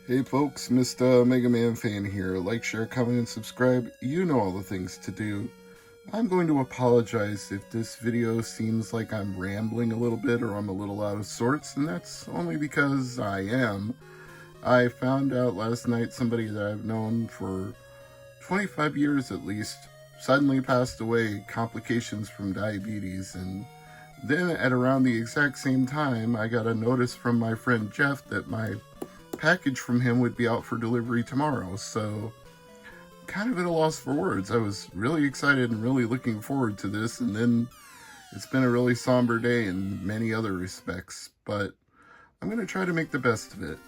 Hey folks, Mr. MegaManFan here. Like, share, comment, and subscribe. You know all the things to do. I'm going to apologize if this video seems like I'm rambling a little bit or I'm a little out of sorts, and that's only because I am. I found out last night somebody that I've known for 25 years at least suddenly passed away, complications from diabetes, and then at around the exact same time I got a notice from my friend Jeff that my package from him would be out for delivery tomorrow, so kind of at a loss for words. I was really excited and really looking forward to this, and then it's been a really somber day in many other respects, but I'm going to try to make the best of it.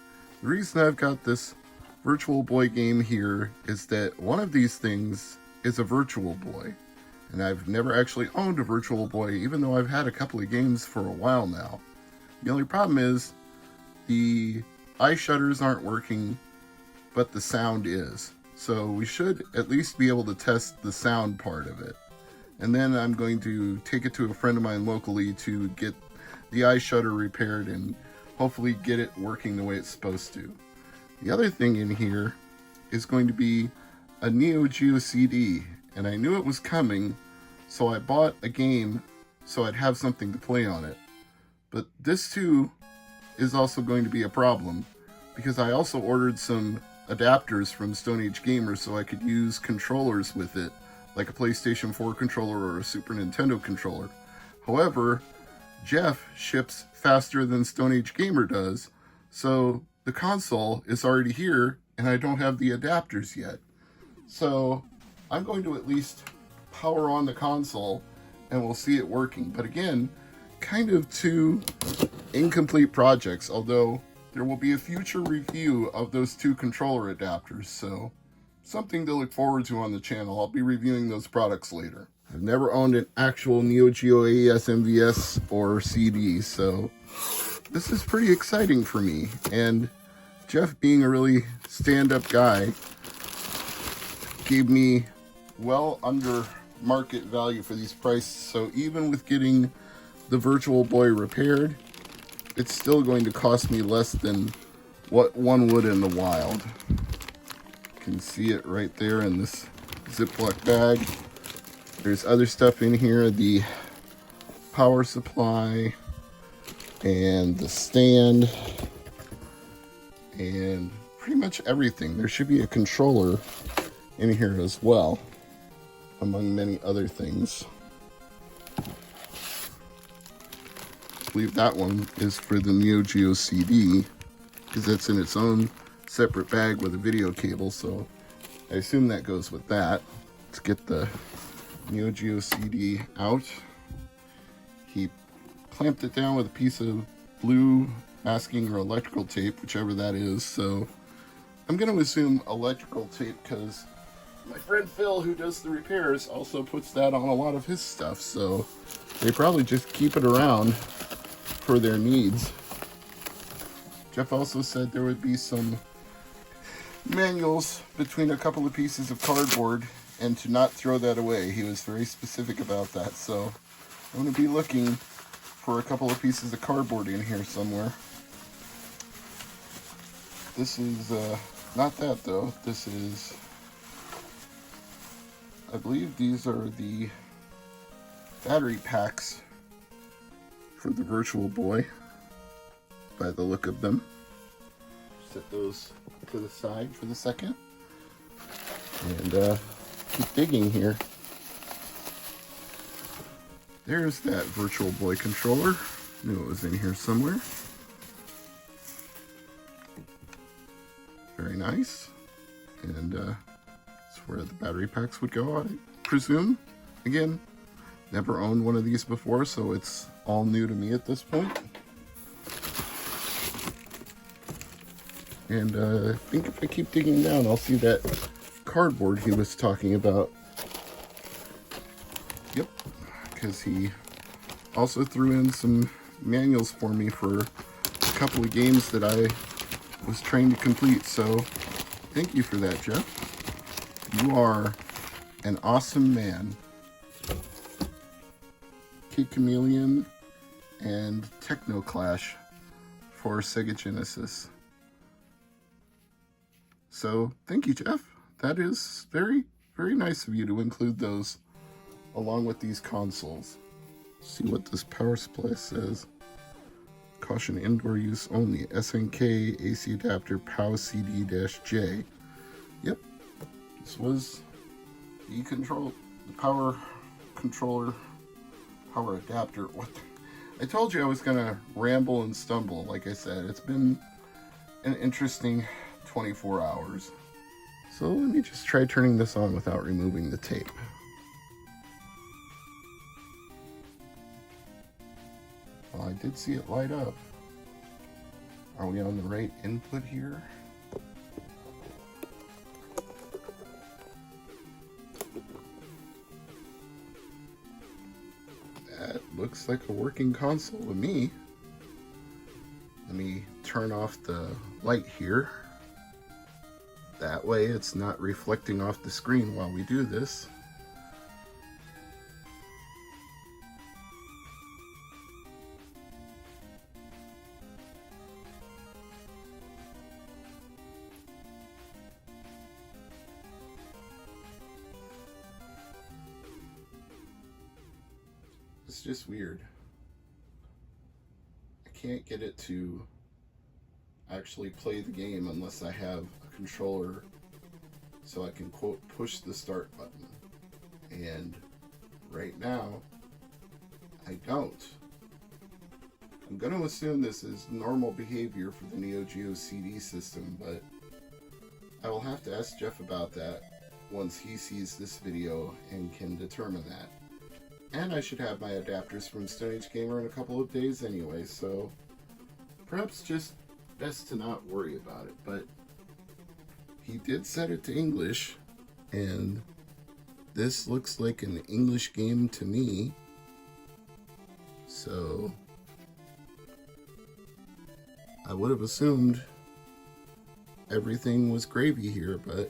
The reason I've got this Virtual Boy game here is that one of these things is a Virtual Boy, and I've never actually owned a Virtual Boy, even though I've had a couple of games for a while now. The only problem is the eye shutters aren't working, but the sound is. So we should at least be able to test the sound part of it. And then I'm going to take it to a friend of mine locally to get the eye shutter repaired and hopefully get it working the way it's supposed to. The other thing in here is going to be a Neo Geo CD, and I knew it was coming, so I bought a game so I'd have something to play on it. But this too is also going to be a problem, because I also ordered some adapters from Stone Age Gamers so I could use controllers with it, like a PlayStation 4 controller or a Super Nintendo controller. However, Jeff ships faster than Stone Age Gamer does, so the console is already here and I don't have the adapters yet. So I'm going to at least power on the console and we'll see it working. But again, kind of two incomplete projects, although there will be a future review of those two controller adapters, so something to look forward to on the channel. I'll be reviewing those products later. I've never owned an actual Neo Geo AES MVS or CD, so this is pretty exciting for me. And Jeff, being a really stand-up guy, gave me well under market value for these prices, so even with getting the Virtual Boy repaired, it's still going to cost me less than what one would in the wild. You can see it right there in this Ziploc bag. There's other stuff in here, the power supply and the stand and pretty much everything. There should be a controller in here as well, among many other things. I believe that one is for the Neo Geo CD, because that's in its own separate bag with a video cable, so I assume that goes with that. Let's get the Neo Geo CD out. He clamped it down with a piece of blue masking or electrical tape, whichever that is, so I'm going to assume electrical tape because my friend Phil, who does the repairs, also puts that on a lot of his stuff, so they probably just keep it around for their needs. Jeff also said there would be some manuals between a couple of pieces of cardboard and to not throw that away. He was very specific about that, so I'm going to be looking for a couple of pieces of cardboard in here somewhere. This is not that though. This is, I believe these are the battery packs for the Virtual Boy, by the look of them. Set those to the side for the second, and keep digging here. There's that Virtual Boy controller. Knew it was in here somewhere. Very nice. And that's where the battery packs would go, I presume. Again, never owned one of these before, so it's all new to me at this point. And I think if I keep digging down, I'll see that cardboard he was talking about. Yep, because he also threw in some manuals for me for a couple of games that I was trying to complete, so thank you for that, Jeff. You are an awesome man. Kid Chameleon and Techno Clash for Sega Genesis. So thank you, Jeff. That is very, very nice of you to include those along with these consoles. See what this power supply says. Caution, indoor use only. SNK AC adapter POW CD-J. Yep, this was the power controller, power adapter. What? I told you I was gonna ramble and stumble. Like I said, it's been an interesting 24 hours. So let me just try turning this on without removing the tape. Well, I did see it light up. Are we on the right input here? That looks like a working console to me. Let me turn off the light here. That way it's not reflecting off the screen while we do this. It's just weird. I can't get it to actually play the game unless I have a controller so I can, quote, push the start button. And right now, I don't. I'm going to assume this is normal behavior for the Neo Geo CD system, but I will have to ask Jeff about that once he sees this video and can determine that. And I should have my adapters from Stone Age Gamer in a couple of days anyway, so perhaps just best to not worry about it. But he did set it to English, and this looks like an English game to me. So I would have assumed everything was gravy here, but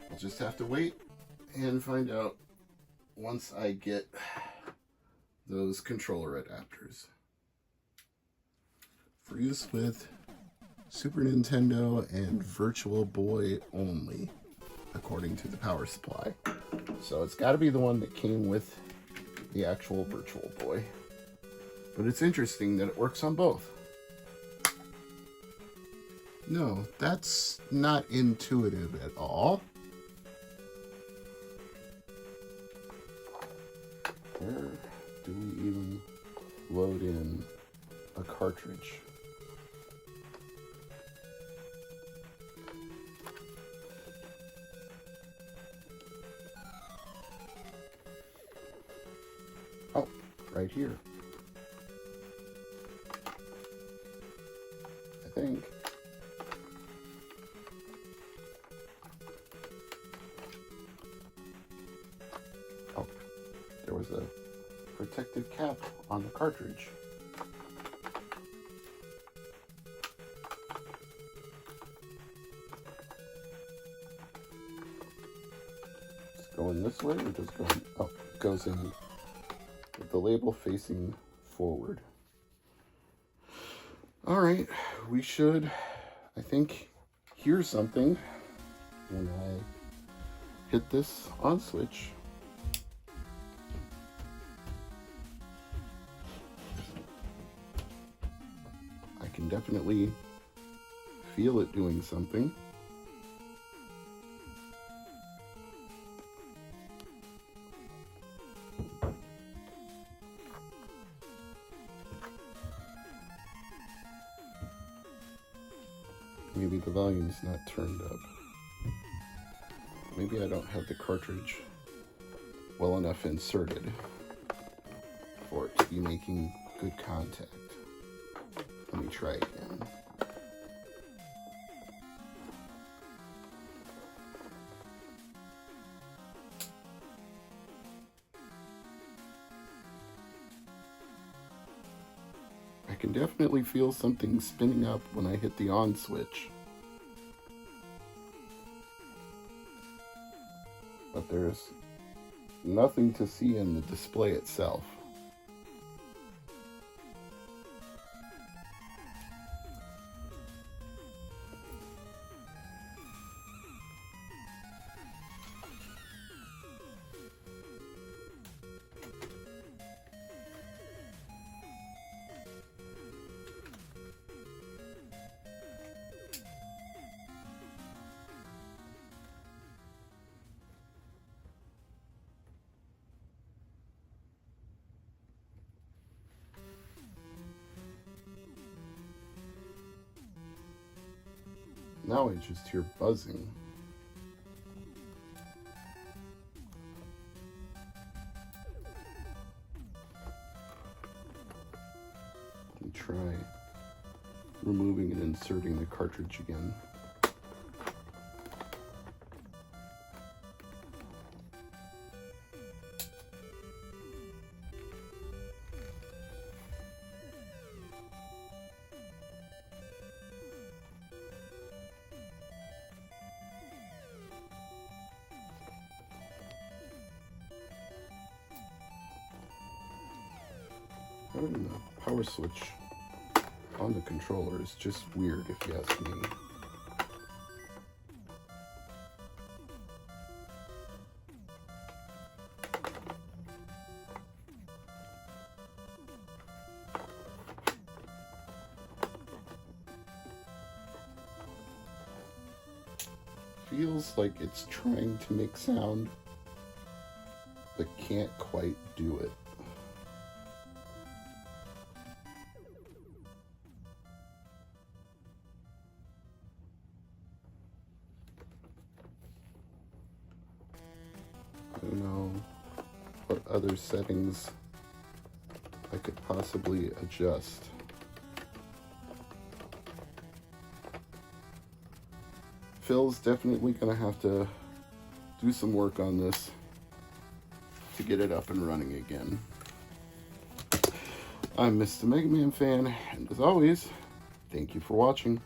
I'll just have to wait and find out once I get those controller adapters. For use with Super Nintendo and Virtual Boy only, according to the power supply. So it's got to be the one that came with the actual Virtual Boy. But it's interesting that it works on both. No, that's not intuitive at all. Where do we even load in a cartridge? Oh, right here. I think. Oh, there was a protective cap on the cartridge. It's going this way or just going, oh, it goes in with the label facing forward. All right, we should, I think, hear something when I hit this on switch. I can definitely feel it doing something. Maybe the volume's not turned up. Maybe I don't have the cartridge well enough inserted for it to be making good contact. Let me try again. I can definitely feel something spinning up when I hit the on switch. But there's nothing to see in the display itself. Now I just hear buzzing. Let me try removing and inserting the cartridge again. Having the power switch on the controller is just weird, if you ask me. Feels like it's trying to make sound, but can't quite do it. I don't know what other settings I could possibly adjust. Phil's definitely gonna have to do some work on this to get it up and running again. I'm Mr. MegaManFan, and as always, thank you for watching.